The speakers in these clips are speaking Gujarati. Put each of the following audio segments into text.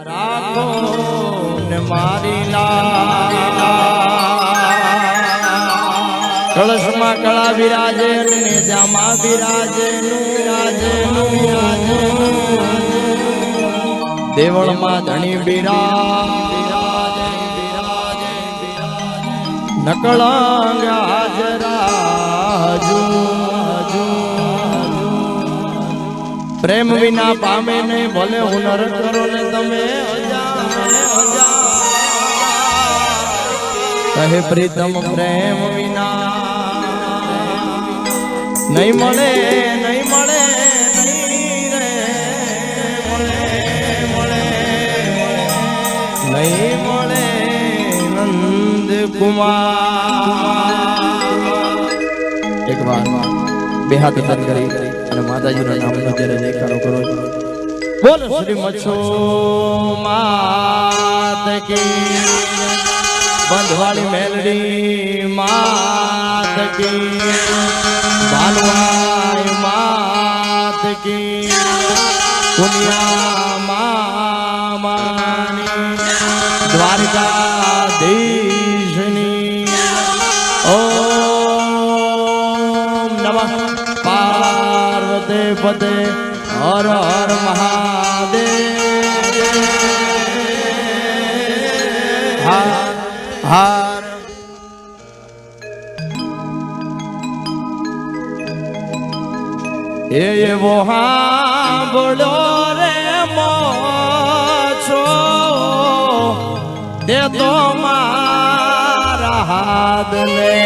રાખો ને મારી કળશમાં કળા બિરાજે ને જામા બિરાજે દેવળમાં ધણી બિરાજે નકળંગ હાજરાજુ પ્રેમ વિના પામે નહીં ભલે હુનર કરો ને તમે કહે પ્રીતમ પ્રેમ વિના નહીં મળે નહીં મળે નહીં મળે નંદ કુમાર એક વાર બે હાથ બંધ કરી અને માતાજીના નામનો જ્યારે જયકારો કરો બોલ શ્રી મચ્છો માત કી બંધવાળી મેલડી માત કી ભાલવાઈ માત કી પુનિયા મામાની દ્વારકાધીશની ઓમ નમઃ પાર્વતી પદે હર હર મહાદેવ હર હર એવો હાંભળો રે મોછો દે તો મારા હાથને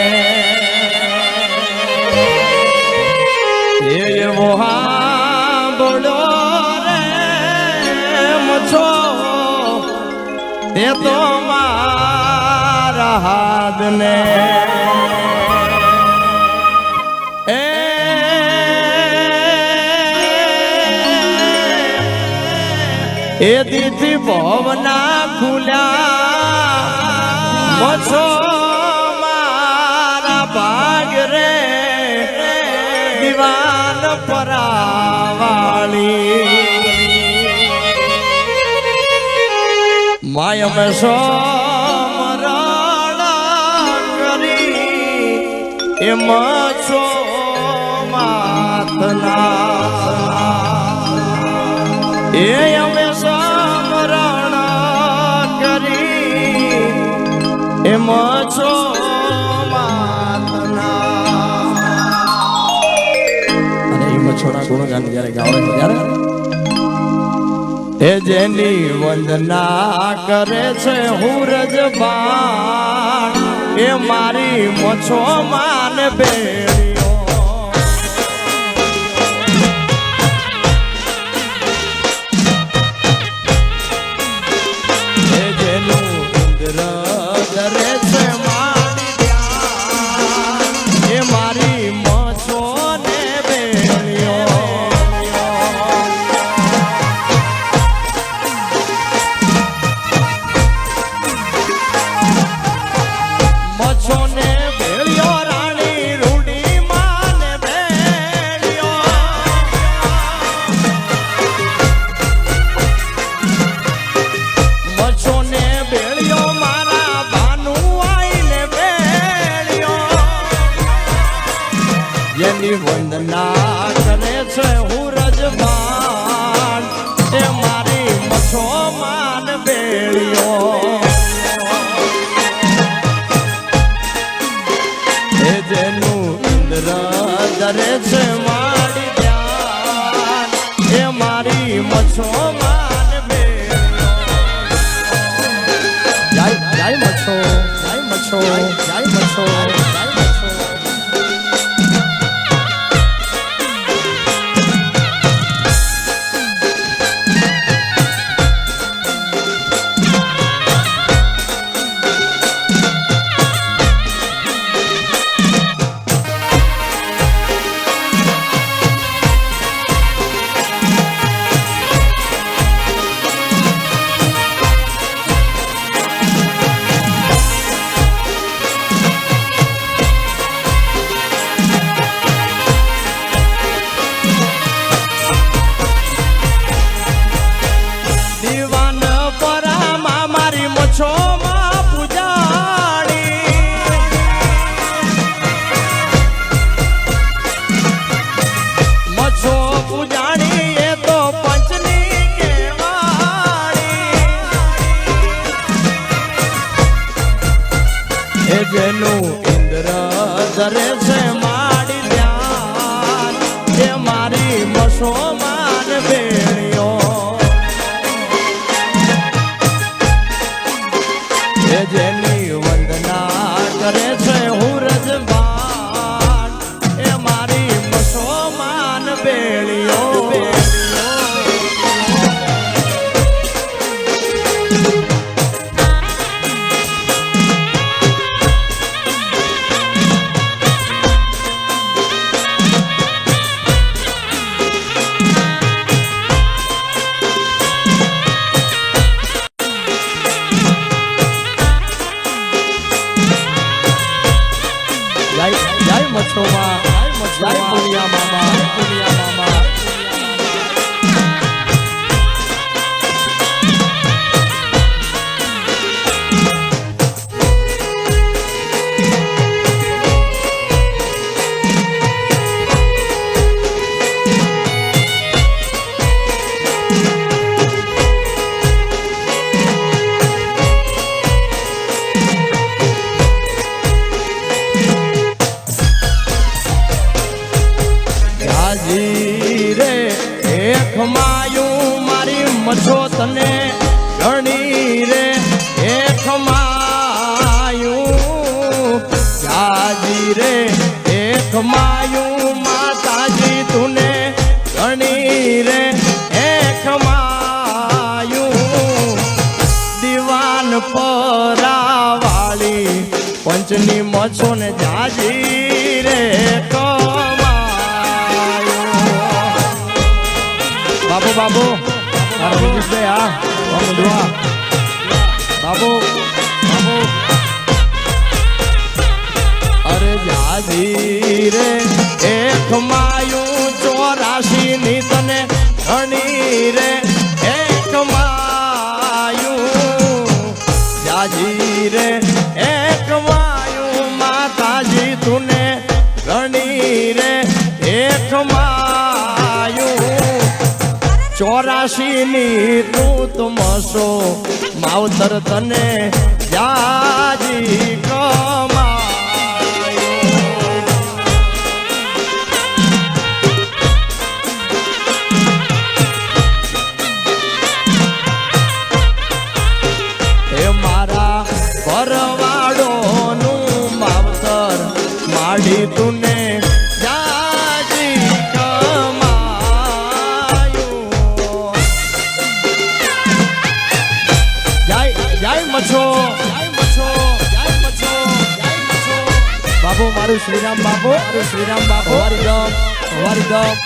એવો હાંભળો રે મોછો દે તો મારા હાથને એ દીથી ભવના ખુલ્યા મછો મારા ભાગ રે દીવાન પરાવાળી માય મેં સમરણ કરી એ મછો માતના એ અમે સમરણ કરી એ મછો માતના અને એ મછોના ગુણગાન જ્યારે ગાવે ત્યારે એ જેની વંદના કરે છે હુરજ બાણ એ મારી મછો માન બેડીઓ વંદના કરે છે હુરજ બાણ એ મારી મછો માન બેળિયો એ જેનું ઇન્દ્ર ધરે છે મારી ધ્યાન એ મારી મછો માન બેળિયો જય જય મછો જય મછો જય મછો મચ્છો માં પૂજાડી મચ્છો પૂજાડી એ તો પંચની કેવાડી એ જેનું ઇન્દ્ર ધરે છે માડી ધ્યાન એ મારી મચ્છો માન બેણીઓ જેની વંદના કરે છે હું રજવાન એ મારી મુસલમાન બેળીઓ જય મચ્છોમાં જય પુનિયા મામા પુનિયા મામા માયું મારી મચ્છો તને ઘણી રે એક માયું જાજી રે એક માયું માતાજી તુને ઘણી રે એક માયું દીવાન પરાવાળી પંચની મચ્છો ને જાજી રે બાબુ બાબુ મારા વિજેશભાઈ હા બાબુ દુઆ બાબુ બાબુ અરે જાજી રે એક માયું 84 ની તને ઘણી રે એક માયું જાજી રે એક માયું માતાજી તુને ઘણી રે એક માયું 84 ની તું તમસો માવતર તને જાજી કમાયો એ મારા ભરવાડોનું માવતર માડી તુને બાબુ મારું શ્રીરામ બાબુ હવારી ગમ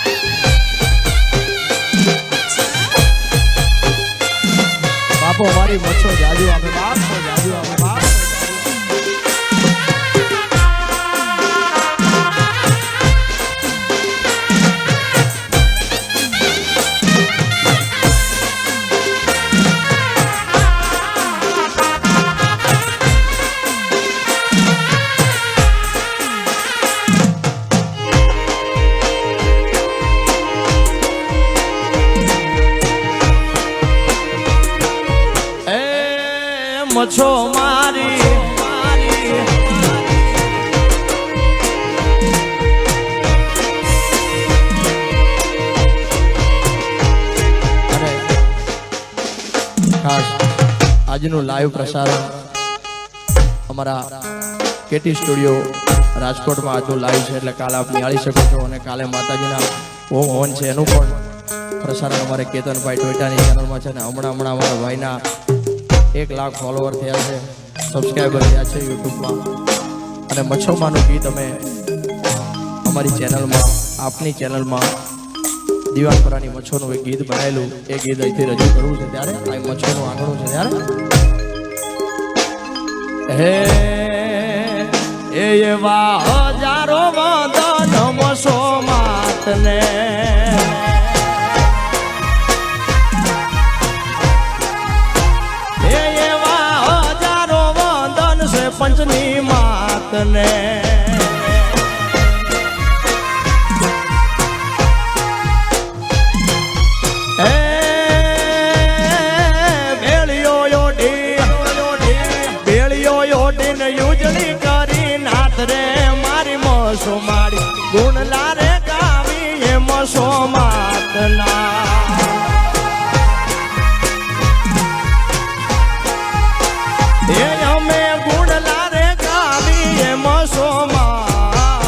બાપુ મારી મચ્છો જાજુ આપે બાપ જાજુ આપે બાપ મચ્છો મારી ખાસ આજનું લાઈવ પ્રસારણ અમારા કેટી સ્ટુડિયો રાજકોટમાં આજનું લાઈવ છે એટલે કાલે આપ નિહાળી શકો છો અને કાલે માતાજીના ઓમ હવન છે એનું પણ પ્રસારણ અમારે કેતનભાઈ ટોયટાની ચેનલમાં છે ને હમણાં અમારા ભાઈના 1 લાખ ફોલોવર થયા છે સબસ્ક્રાઈબર થયા છે યુટ્યુબમાં અને મચ્છોમાંનું ગીત અમે અમારી ચેનલમાં આપની ચેનલમાં દીવાનપરાની મચ્છોનું એક ગીત બનાવેલું એ ગીત અહીંથી રજૂ કરવું છે ત્યારે આ મચ્છોનું આંગણું છે ત્યારે હે એવા હજારો વંદન મચ્છો માતને એવા પંચની માતને મારી ગુણ લારે ગાવી એમ સોમાતના એ અમે ગુણ લારે ગાવી એમ સોમાતના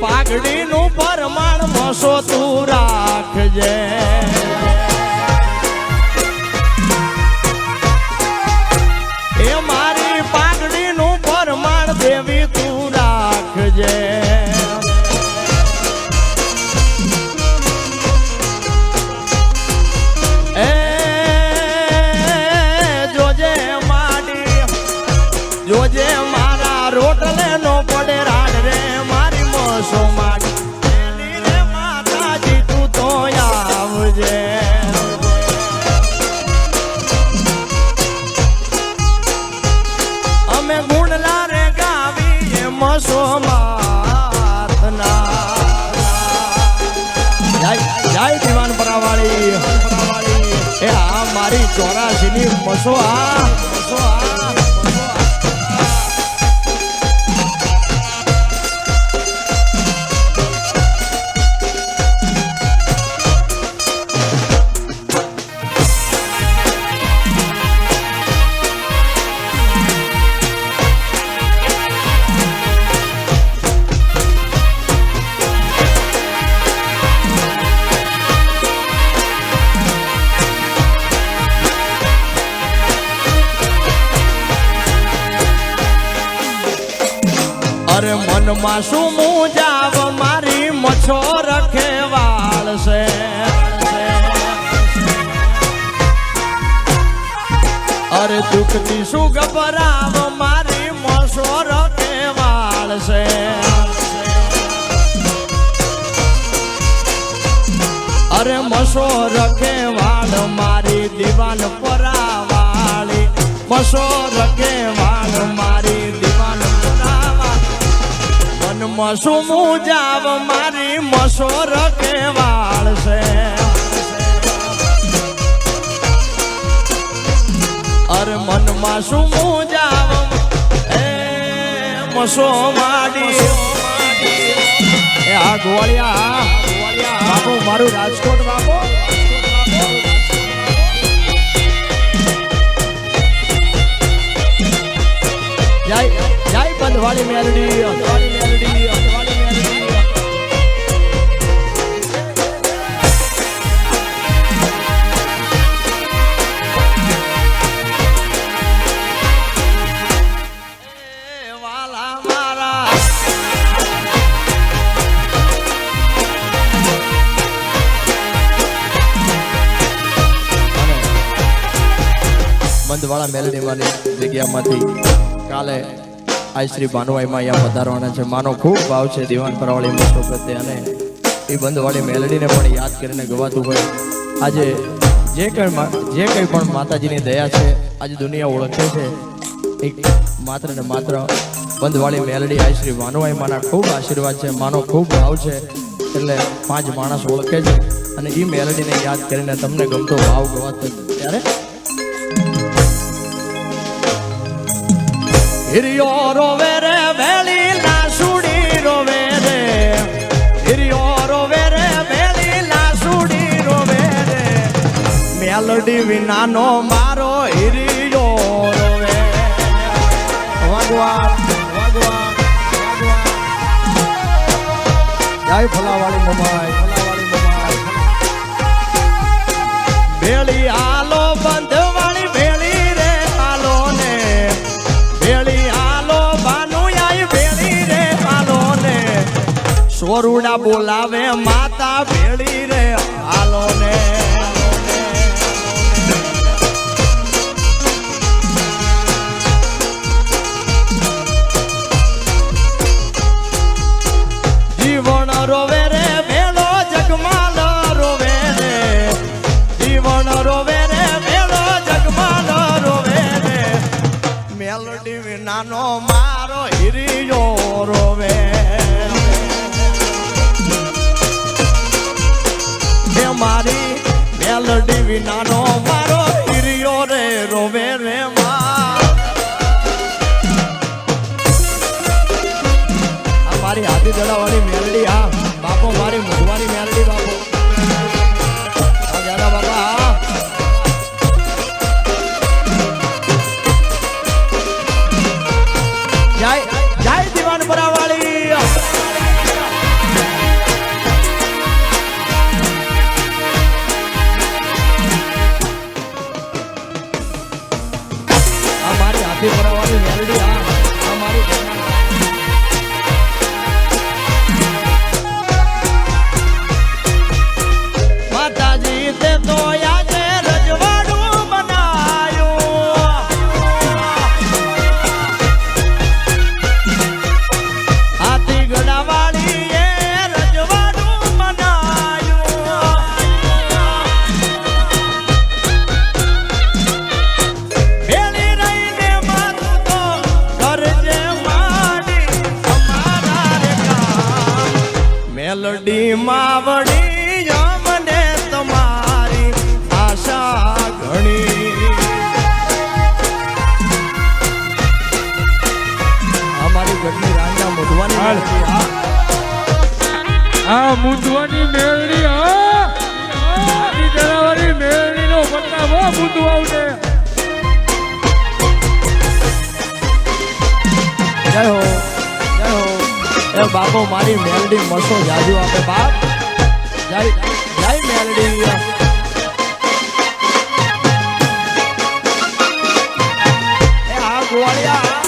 પાઘડીનું પરમાણ મસો તું રાખજે એ મારી પાઘડીનું પરમાણ દેવી તું રાખજે એ જોજે માડી જોજે મારા રોટલે નો પડે રાડ રે સો માડી રે માતાજી તું તો આવજે અમે ગુણલા રે ગાવી એમ સો માતના જય દીવાન પરાવાળી એ આ મારી 84 ની મસો આ અરે મનમાં શું મુજાવ મારી મછો રખેવાળ છે અરે દુઃખથી શું ગભરાવ મારી મસો રખેવાળ છે અરે મસો રખેવાળ મારી દીવાન પરાવાળી મસો રખેવાળ મારી દીવાન મસો મુજાવ મારી મસો રખેવાળ છે અરે મનમાં શું મુજાવ એ મસો માડી એ આ ગોળિયા બાપુ મારું રાજકોટ બાપુ જય જય બંધવાળી મેલડી બંધવાળા મેલડી માની જગ્યામાંથી કાલે આ શ્રી ભાનુભાઈમાં અહીંયા પધારવાના છે માનો ખૂબ ભાવ છે દીવાન પરાવાળી મોટો પ્રત્યે અને એ બંધવાળી મેલડીને પણ યાદ કરીને ગવાતું હોય આજે જે કંઈ પણ માતાજીની દયા છે આજે દુનિયા ઓળખે છે એક માત્ર ને માત્ર બંધવાળી મેલડી આ શ્રી ભાનુભાઈમાંના ખૂબ આશીર્વાદ છે માનો ખૂબ ભાવ છે એટલે 5 માણસ ઓળખે છે અને એ મેલડીને યાદ કરીને તમને ગમતો ભાવ ગવાતો ત્યારે हिरियो रोवे रे वेली लासुड़ी रोवे रे हिरियो रोवे रे वेली लासुड़ी रोवे रे मेलडी विनानो मारो हिरियो रोवे भगवान भगवान જય ફલાવાળી મમાઈ ભેળી આલો બંધવાળી ભેળી રે આલો ને ભેળી આલો બાનું આઈ ભેળી રે આલો ને સોરુડા બોલાવે માતા ભેળી રે આલો ને જીવન રોવે રે ભેળો જગમાલ રોવે રે જીવન રોવે રે ભેળો જગમાલ રોવે રે મેલડી વિનાનો મારો હિરિયો રોવે હે મારી મેલડી વિનાનો મારો હિરિયો રે રોવે રે મારી હાથી દડાવાળી મેલડી હા બાપો મારી મુઢવાની મેલડી બાપો જાડા બાપા જય જય દીવાન પરાવાળી આ મારી હાથી પરાવાળી મેલડી હા મારી માતાજી તે તો આજે રજવાડું બનાયું હાથી ગડાવાળી એ રજવાડું બનાયું ભેળી રહીને માતું તો કરજે માડી અમારા રે કામ મેલડી માવડી તમારી આશા ઘણી અમારી ઘરની રાંડા મુઢવાની આ મુંદવાની મેળડી હા જણાવાળી મેળડી નો મતલબ હો મુંદવાવને જય હો એ બાપો મારી મેલડી મસો જાજુ આપે બાપ જય જય મેલડી એ આ ગોળિયા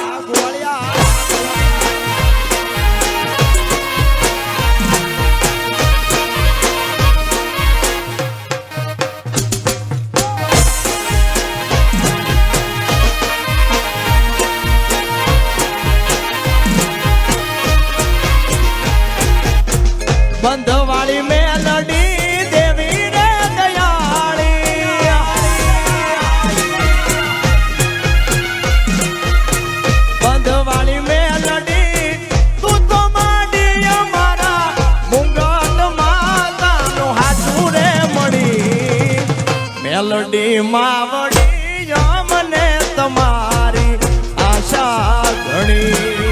બંધવાળી મેલડી દેવી રે દયાળી બંધવાળી મેલડી તું તો માડી અમારા મુંગટ માતાનું હાથું રે મળી મેલડી માવડી અમને તમારી આશા ઘણી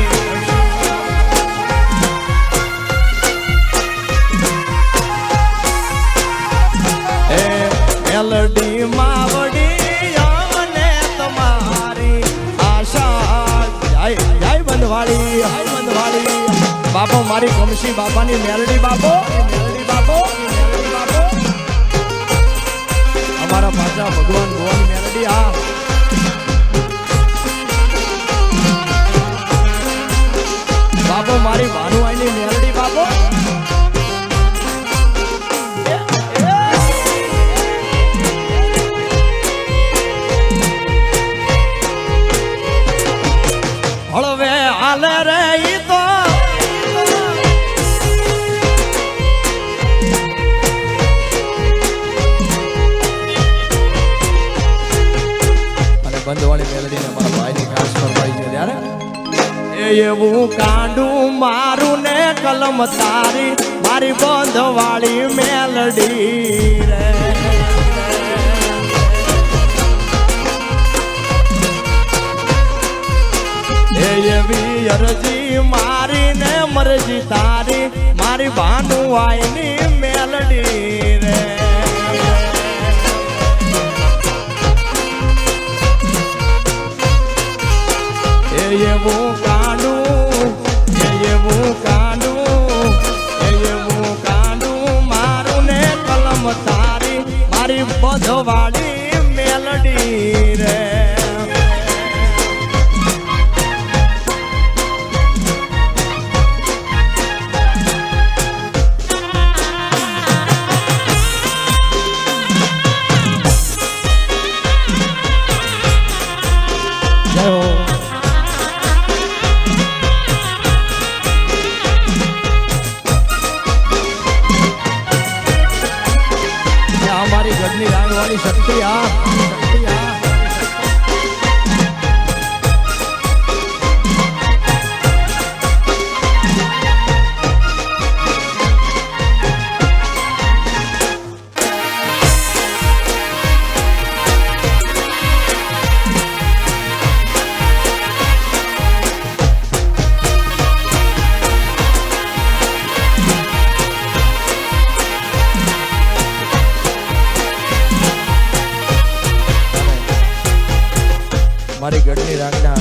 મેલડી માવડી અમને તમારી આશા જય બંધવાળી બાપો મારી કમશી બાપાની મેલડી બાપો અમારા પાછા ભગવાન ભગવાન મેલડી હા બાપો મારી ભાનુઆઈની મેલડી બાપો હળવે હાલે રે ઈ તો અને બંધવાળી મેલડીને મારા ભાઈની ખાસ ફરમાઈ છે ત્યારે એવું કાંડું મારું ને કલમ તારી મારી બંધવાળી મેલડી રે એવી અરજી મારી ને મરજી તારી મારી ભાનુઆઈની મેલડી રે એવું કાંડું એવું મારી ગઢની રાંગના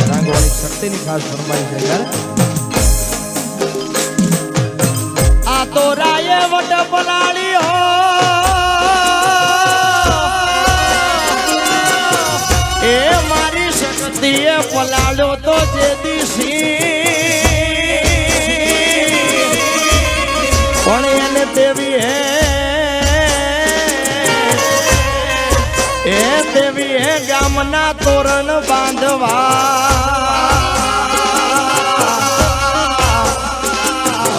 રાંગવાળી શક્તિની ખાસ ફરમાઈ છે યાર. આ તો રાયે વટ પલાળી હો એ મારી શક્તિએ પલાળ્યો તો જે દિશી પણ એને દેવી હે દેવી હે ગામના તોરણ બાંધવા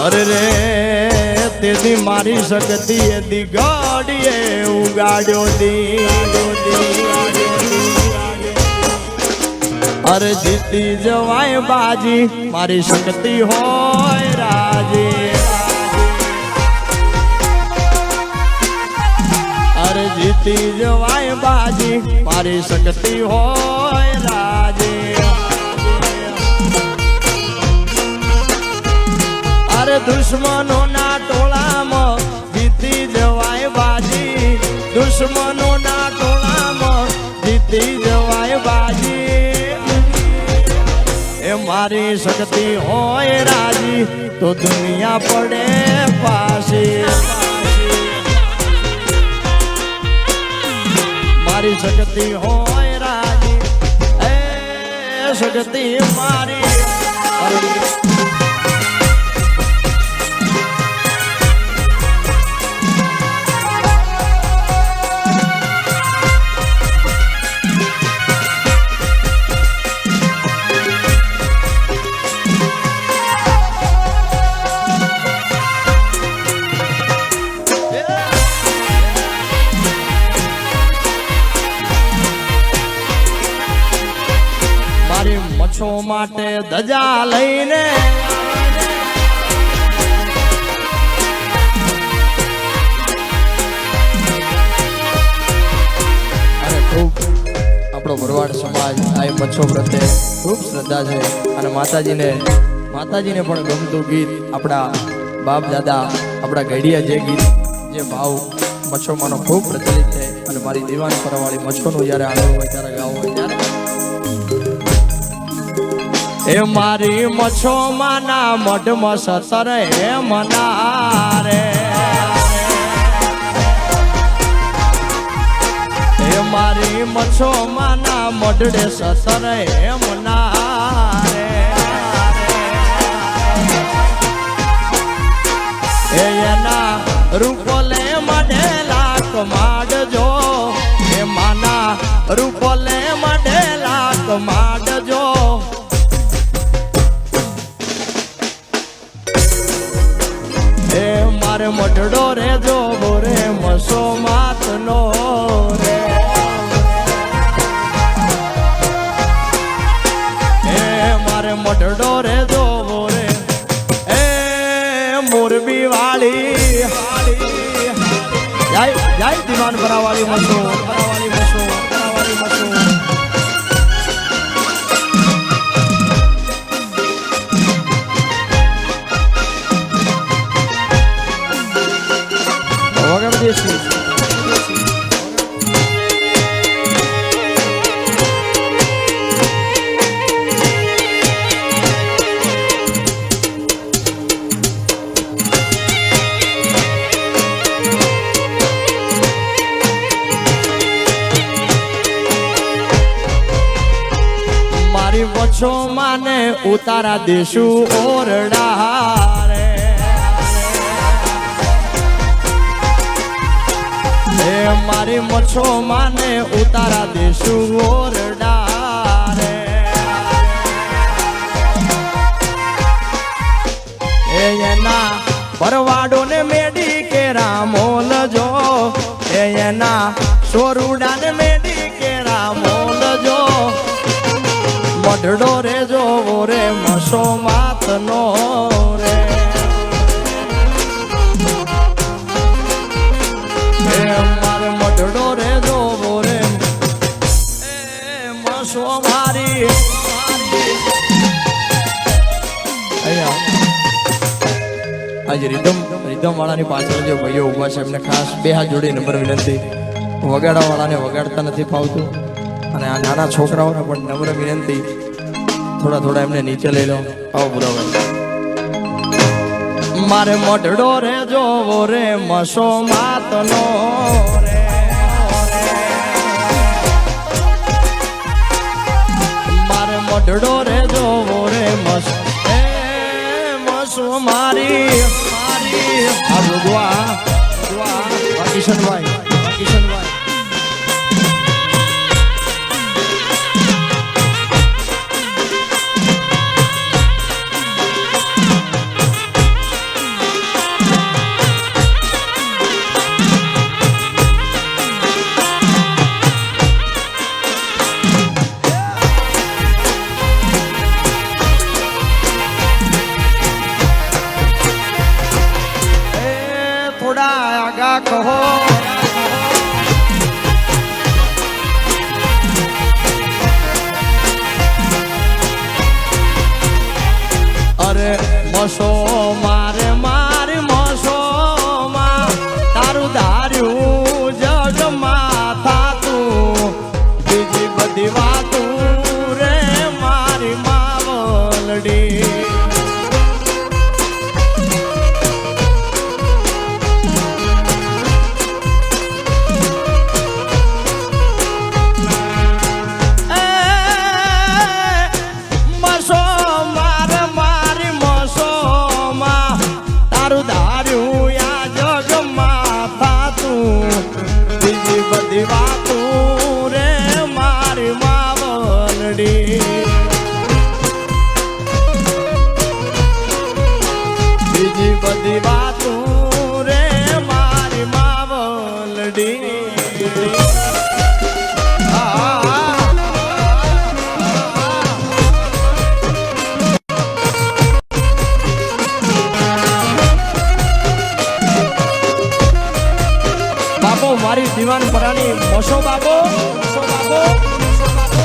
અરે રે તેથી મારી શક્તિ એ દિગાડીએ ઉગાડ્યો અરે જીતી જવાય બાજી મારી શક્તિ હોય રાજી અરે જીતી જવાય બાજી મારી શક્તિ હોય રાજી અરે દુશ્મનોના ટોળામાં જીતી જવાય બાજી દુશ્મનોના ટોળામાં જીતી જવાય બાજી એ મારી શક્તિ હોય રાજી તો દુનિયા પડે પાછી મારી શક્તિ હોય રાજી એ શક્તિ મારી મચ્છો માટે ધજા લઈને અને ખૂબ આપણો ભરવાડ સમાજ આ મચ્છો પ્રત્યે ખૂબ શ્રદ્ધા છે અને માતાજીને પણ ગમતું ગીત આપણા બાપ દાદા આપણા ગઢિયા જે ગીત જે ભાવ મચ્છોમાંનો ખૂબ પ્રચલિત છે અને મારી દીવાન પરવાળી મચ્છોનું જ્યારે આનંદ હોય ત્યારે ગાવું હોય ત્યારે એ મારી મચ્છો માના મઢમાં સતર હે મનારે એ મારી મચ્છો માના મઢડે સતર હે મનારે એ એના રૂપલે મઢેલા કમાડજો એ માના રૂપલે મઢેલા કમાડજો મારે મઢડો રે જો બોરે મસો માત નો રે એ મારે મઢડો રે જો બોરે એ મોરબી વાળી જય જય દીવાન ભરાવાળી મસો ભરાવાળી મસો ભરાવાળી મસો મારી વચ્ચો માને ઉતારા દેશું ઓરડા રે એ મારી મચ્છો માને ઉતારા દેશું ઓરડા રે એ એના પરવાડો ને મેડી કે રામોલ જો એ એના સોરુડા ને મેડી કે રામોલ જો મઢડો રે જોવો રે મસો માત નો રે મારે મઢડો રે જોવો રે એ મસો મારી આજે રીધમ વાળાની પાછળ જે ભાઈઓ ઉભા છે એમને ખાસ બે હાથ જોડી નંબર વિનંતી વગાડવા વાળાને વગાડતા નથી ફાવતું અને આ નાના છોકરાઓને પણ નમ્ર વિનંતી, થોડા થોડા એમને નીચે લઈ લો. આવો બરાબર. મારે મોઢડો રે જોવો રે મસો માતનો રે, મારે મોઢડો રે જોવો રે મસો મારી મારી આ ભગવા કિશનભાઈ કિશનભાઈ કહો અરે મસો મારે મારી મસો માં તારું ધાર્યું જગમાં થાતું, બીજી બધી વાતું રે મારી માવલડી. બધી વાતું રે મારી માવલડી, બીજી બધી વાતું રે મારી માવલડી. મારી દીવાન પરાની મોસો બાબો, મોસો બાબો, મોસો બાબો.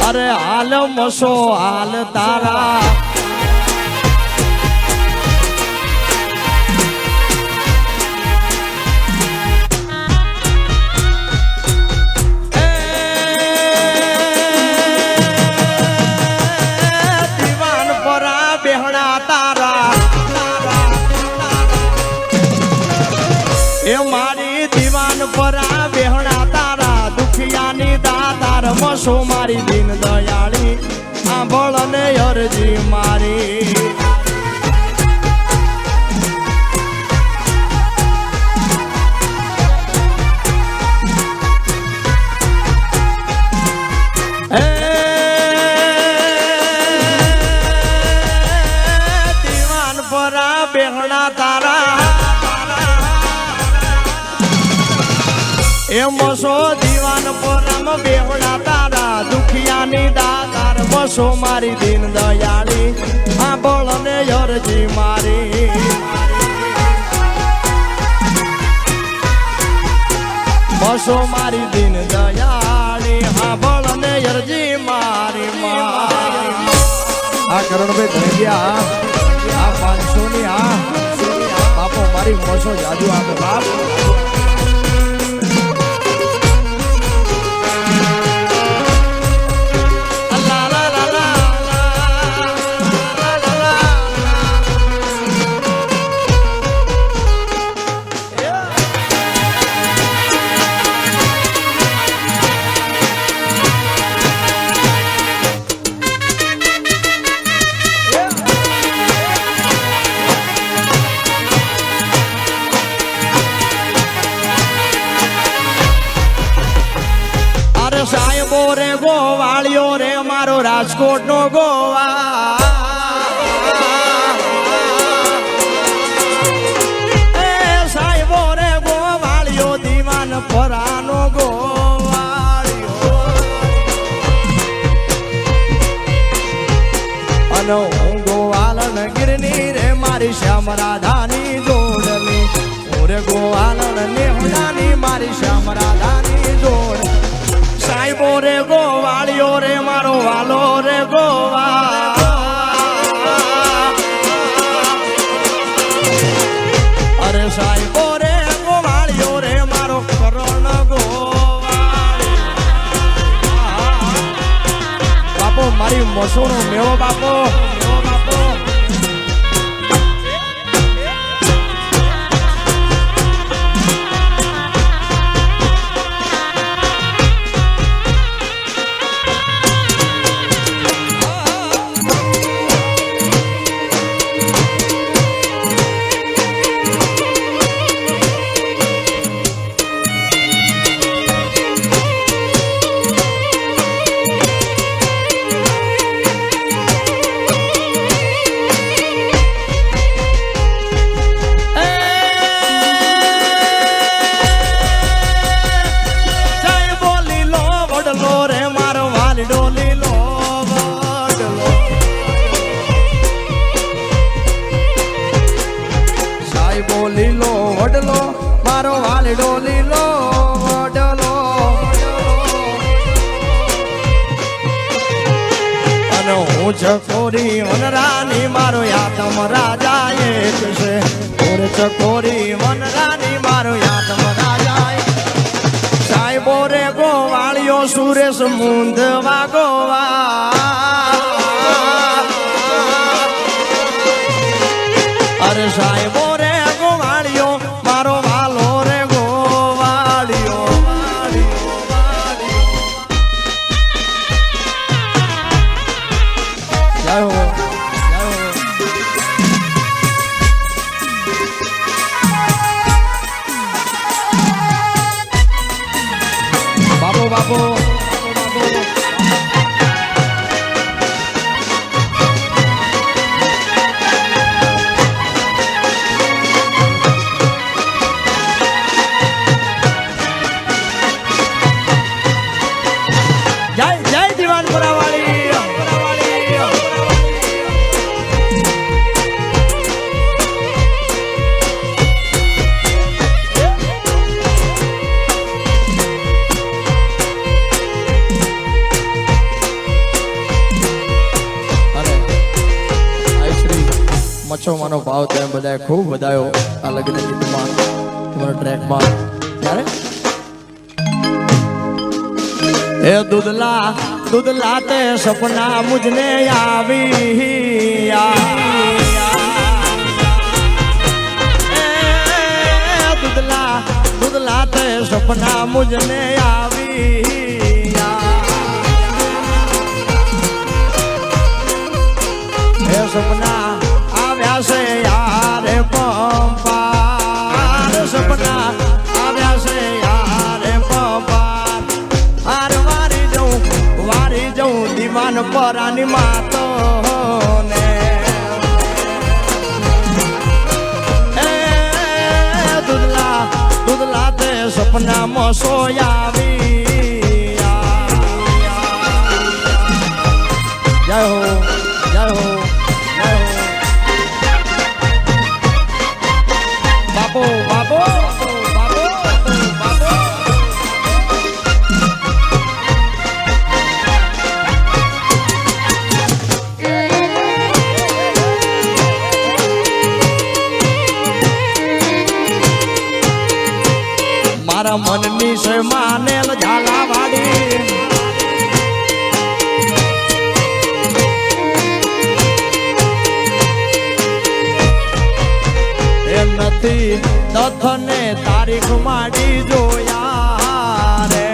અરે હાલ મોસો હાલ તારા એ મારી દીવાન પરા બેહણા તારા દુખિયાની દાતાર મસો મારી દીન દયાળી આંભળ ને અરજી મારી. દીવાન પરા બેહણા તારા એ મસો દીવાન પોરમ બેહણા તારા દુખિયાની દાતાર મસો મારી દીન દયાળી આંભળ ને અરજી મારી. મસો મારી દીન દયાળી આંભળ ને અરજી મારી. આ કરણભાઈ ધરગિયા આ 500 ની આ બાપો મારી મસો જાદુ આપે બાપ. સાહેબો રે ગોવાળિયો રે મારો રાજકોટ નો ગોવા, એ સાહેબો રે ગોવાળિયો દીવાન પરાનો ગોવાળિયો. અને હું ગોવાલન ગીરની રે મારી શ્યામ રાધાની જોડની, રે ગોવાલન નેહડાની મારી શ્યામ રાધાની જોડ. સાહેબો રે ગોવાળિયો રે મારો વાલો રે ગોવા, મસૂરનો મેવો બાપો મેવો બાપો લીલો વડલો મારો વાલડો લીલો વડલો અને હું ચકોરી વનરાની મારો યાદમ રાજા એક છે ઓર ચકોરી વનરાની મારો યાદમ રાજા સાહેબો રે ગોવાળિયો સુરેશ મુંદવા ગોવા અરે સાહેબો રે ગોવાળિયો મારો વાલો રે ગોવાળિયો જય હો જય હો બાપો બાપો મચ્છો માનો ભાવ તમે બધાએ ખૂબ વધાયો આ લગ્ન ગીતમાં તમારા ટ્રેકમાં ત્યારે એ દૂધલા દૂધલા તે સપના મુજને આવી દૂધલા દૂધલા તે સપના મુજને આવી એ સપના આવ્યા છે યાર પંપાર સપના આવ્યા છે યાર પંપાર હાર વારી જઉં દીવાન પરાની માતો ને એ દૂધલા દૂધલા તે સપનામાં સોયાવી જય હો જય હો બાપો બાપો બાપો બાપો મારા મનની છે માનેલ ઝાલાવાડી નથી દથને તારીખ માડી જોયા રે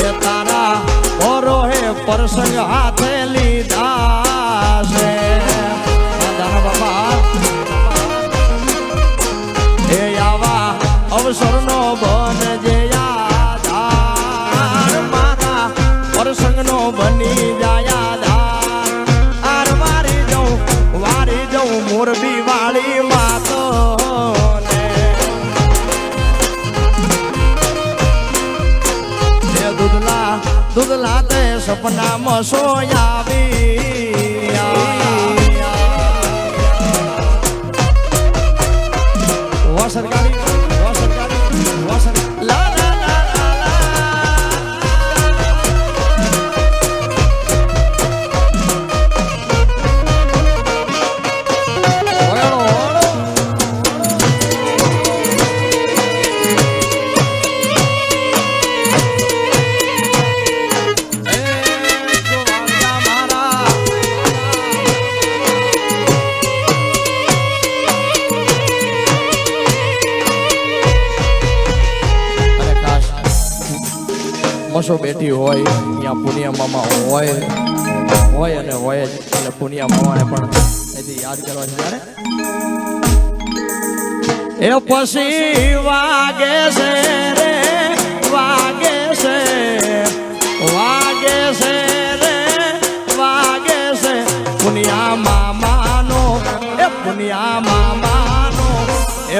એ તારા ઓરો હે પ્રસંગ હાથે લીધા છે બાબા એ આવા અવસરનો બન જે યાદ મારા પ્રસંગનો બની જાય મોરબી વાળી માતો ને દૂધલા દૂધલા તે સપનામાં સોયાવી સરકારી લા લા લા મસો બેઠી હોય ત્યાં પુનિયા મામા હોય અને હોય જ એટલે પુનિયા મામાને પણ અહીંથી યાદ કરવા છે ત્યારે એ પછી વાગે છે રે વાગે છે રે વાગે છે પુનિયા મામાનો એ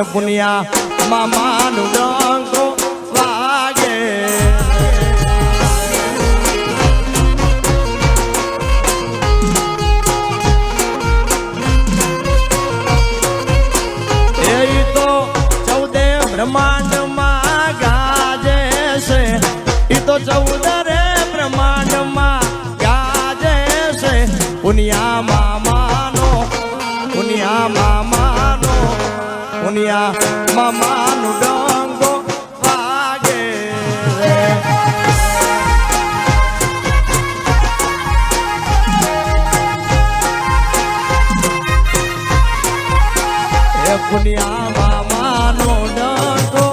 પુનિયા મામાનું ડંકો વાગે એ તો 14 બ્રહ્માંડમાં ગાજે છે એ તો 14 બ્રહ્માંડમાં ગાજે છે પુનિયા મામાનો મામાનું ડંકો વાગે એ પુનિયા મામાનો ડંકો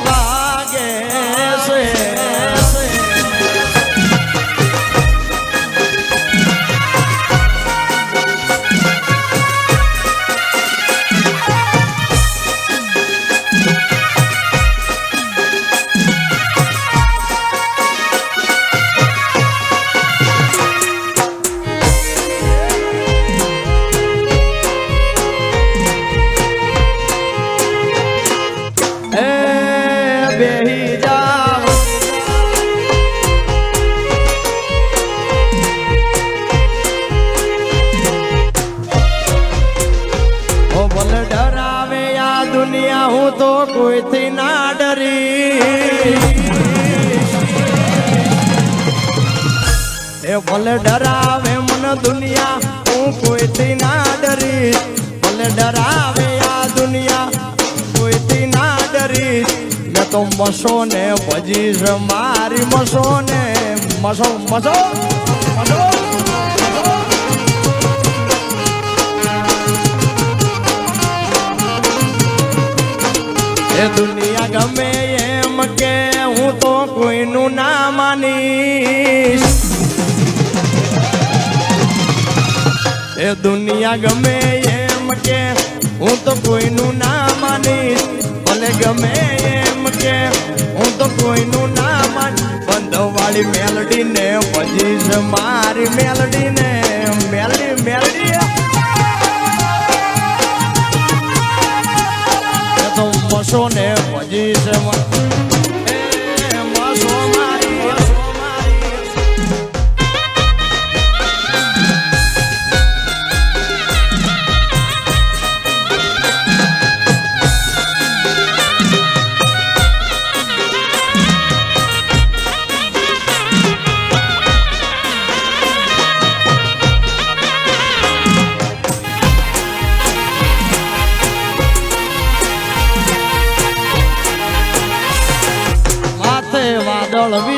વાગે છે બેહી જાવ ઓ ભલે ડરાવે આ દુનિયા હું તો કોઈથી ના ડરી એ ભલે ડરાવે મને દુનિયા હું કોઈથી ના ડરી ભલે ડરાવે આ દુનિયા કોઈથી ના ડરી તો મસો ને ભજીશ મારી મસો ને મસો એ દુનિયા ગમે એમ કે હું તો કોઈનું ના માનીશ એ દુનિયા ગમે એમ કે હું તો કોઈનું ના માનીશ ભલે ગમે એમ કે હું તો કોઈનું ના માન બંધવાળી મેલડી ને ભજીશ મારી મેલડી ને મેલડી તો મસો ને ભજીશ મસો મારી વાદળ